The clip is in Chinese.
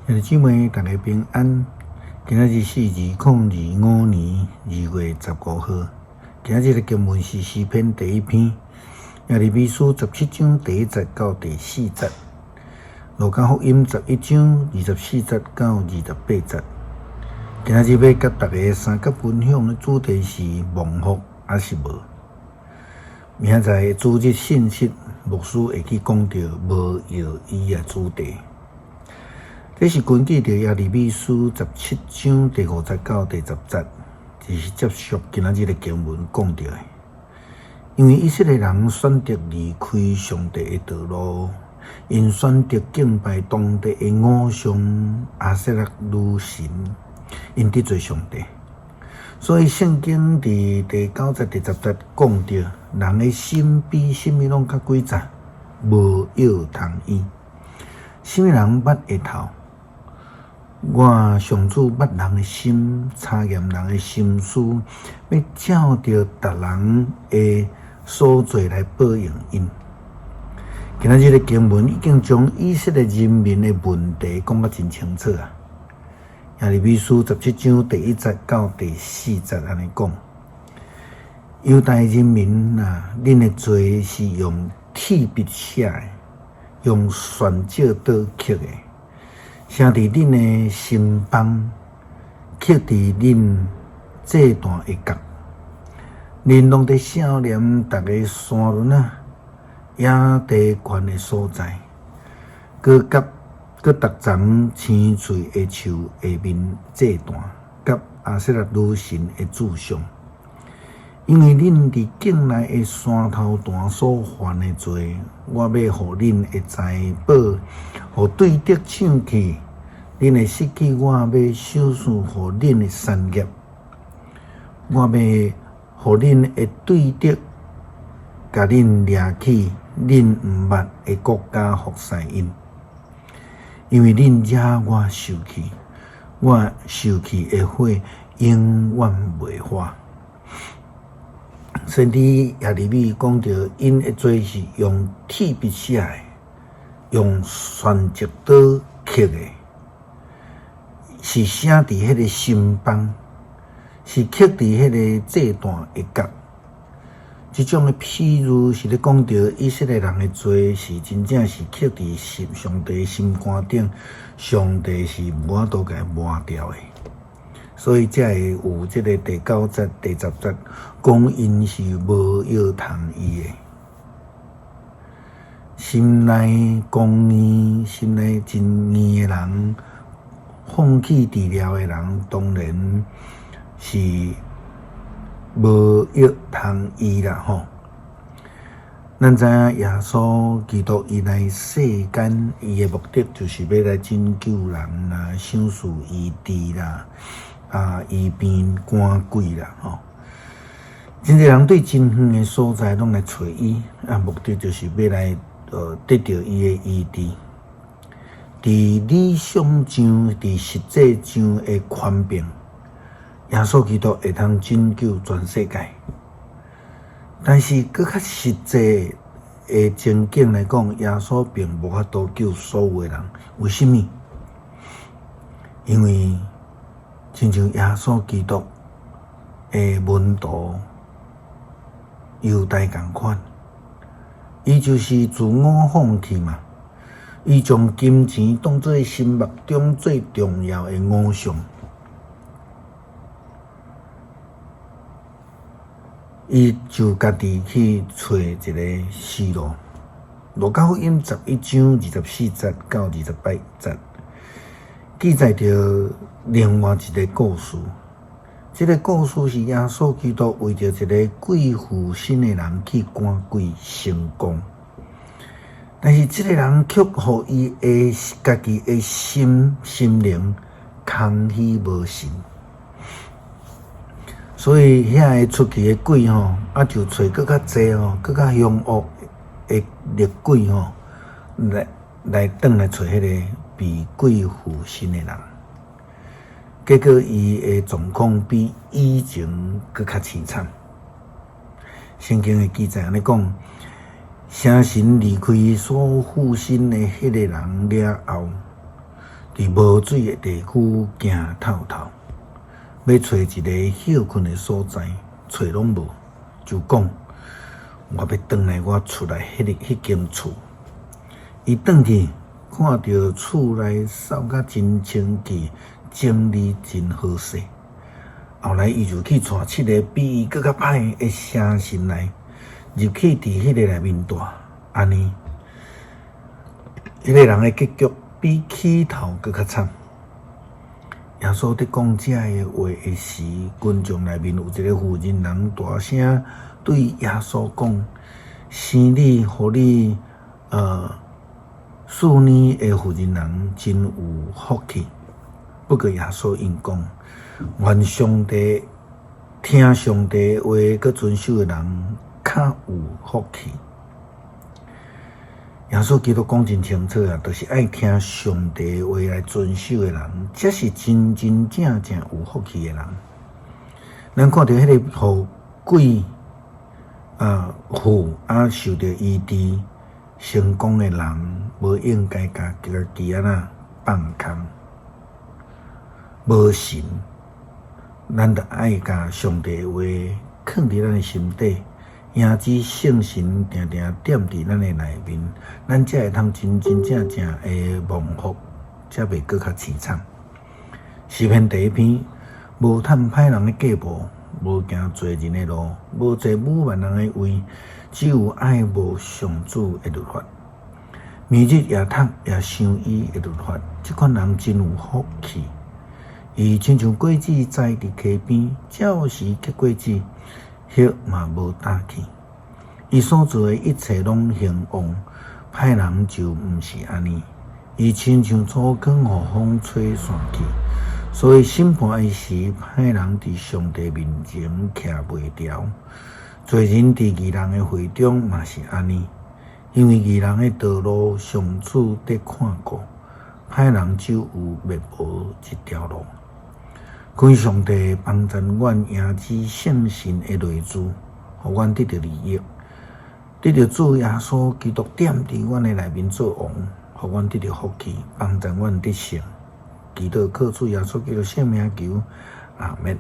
兄弟姊妹，大家平安。今仔日是2025年2月15号。今仔日的经文是诗篇第1篇，耶利米书17章第1节到第4节，路加福音11章24节到28节。今仔日要甲大家三角分享的主题是蒙福还是无？明仔载主日信息，牧师会去讲到无药医的主题。这是根据着耶利米书17章第5节到第10节，就是接续今仔日的经文讲到的。因为以色列人选择离开上帝的道路，因选择敬拜当地的偶像阿舍拉女神，因得罪上帝。所以圣经伫第9节、第10节讲到，人的心比什么拢较诡诈，无药通医。什么人捌会透？我上主捌人的心，查验人的心思，要照着逐人的所做来报应因。今仔日的经文已经将以色列人民的问题讲得真清楚啊！耶利米书17章第1节到第4节安尼讲：犹大人民啊，恁的罪是用铁笔写的，用宣教刀刻的。写伫恁的心房，刻伫恁这段的角，恁拢伫少年逐个山峦啊，野地悬的所在，佮逐丛青翠的树下面这段，甲阿舍拉女神的柱像，因为恁伫境内的山头段所犯的罪，我要互恁的财宝，互对得抢去。恁会失去我要收束互恁的产业，我要互恁的对得，甲恁掠去恁毋捌的国家服侍因，因为恁惹我受气，我受气的火永远袂化。先伫耶利米讲到，因的罪是用铁笔写的，用宣教刀刻的。是写伫迄个心房，是刻伫迄个这段的角。即种的譬喻是咧讲到以色列人的罪是真正是刻伫上帝心肝顶，上帝是无法度甲伊抹掉的。所以才会有即个第9节、第10节讲因是无药通医的。心内公义、心内真义的人。放弃治疗的人，当然是无药通医啦吼。咱知影耶稣基督伊来世间，伊的目的就是要来拯救人啦，想事医治啦，医病赶鬼啦吼。真侪人对真远的所在拢来找伊，目的就是要来得到伊的医治。伫理想上，伫实际上的权柄，耶稣基督会通拯救全世界。但是，搁较实际的情景来讲，耶稣并无法度救所有的人。为什么？因为，亲像耶稣基督的门徒犹大同款，伊就是自我放弃嘛。伊将金钱当作心目中最重要的偶像，伊就家己去找一个死路。路加福音11章24节到28节，记载着另外一个故事。这个故事是耶稣基督为着一个鬼附身的人去赶鬼成功。但是，这个人却互伊的家己的心灵空虚无神，所以遐个出去的鬼吼，就找更较济吼，更较凶恶的厉鬼吼，来转来找迄个被鬼附身的人。结果，伊的状况比以前更较凄惨。圣经的记载安尼讲。圣神离开所附身的迄个人了后，伫无水的地区行透透，要找一个休困的所在，找拢无，就讲我要转来我厝内迄间厝。伊转去，看到厝内扫甲真清气，整理真好势。后来伊就去带7个比伊更较歹的声神来，入去伫迄个内面住，安尼，迄个人的结局比起头更较惨。耶稣伫讲这个话的时，群众内面有一个妇人人大声对耶稣讲：“生你，互你4年的妇人人真有福气。”不过耶稣因讲：“愿上帝听上帝话，佮遵守的人较有福气。”耶稣基督讲真清楚啊，就是爱听上帝话来遵守的人，才是真真正正有福气的人。咱看到迄个互鬼妇受到医治成功的人，无应该家己安那放空，无神。咱着爱甲上帝的话藏伫咱的心底。赢之圣神定定踮伫咱的内面，咱才会通真真正正的蒙福，才袂搁较凄惨。诗篇第1篇，无趁歹人的计谋，无行罪人的路，无坐侮慢人的位，只有爱慕上主的律法。每日夜读也想伊的律法，这款人真有福气。伊亲像果子栽伫溪边，照时结果子。叶嘛无打去，伊所做的一切拢兴旺，歹人就毋是安尼。伊亲像初光，互风吹散去，所以审判的时，歹人伫上帝面前徛袂牢。罪人伫义人的会中嘛是安尼，因为义人的道路上主得看顾，歹人就有灭无一条路。感谢上帝帮助阮赢之圣神的内住，互阮得到利益，得到主耶稣基督踮伫阮的内面做王，互阮得到福气，帮助阮得胜。祈祷靠主耶稣基督圣名求，阿们。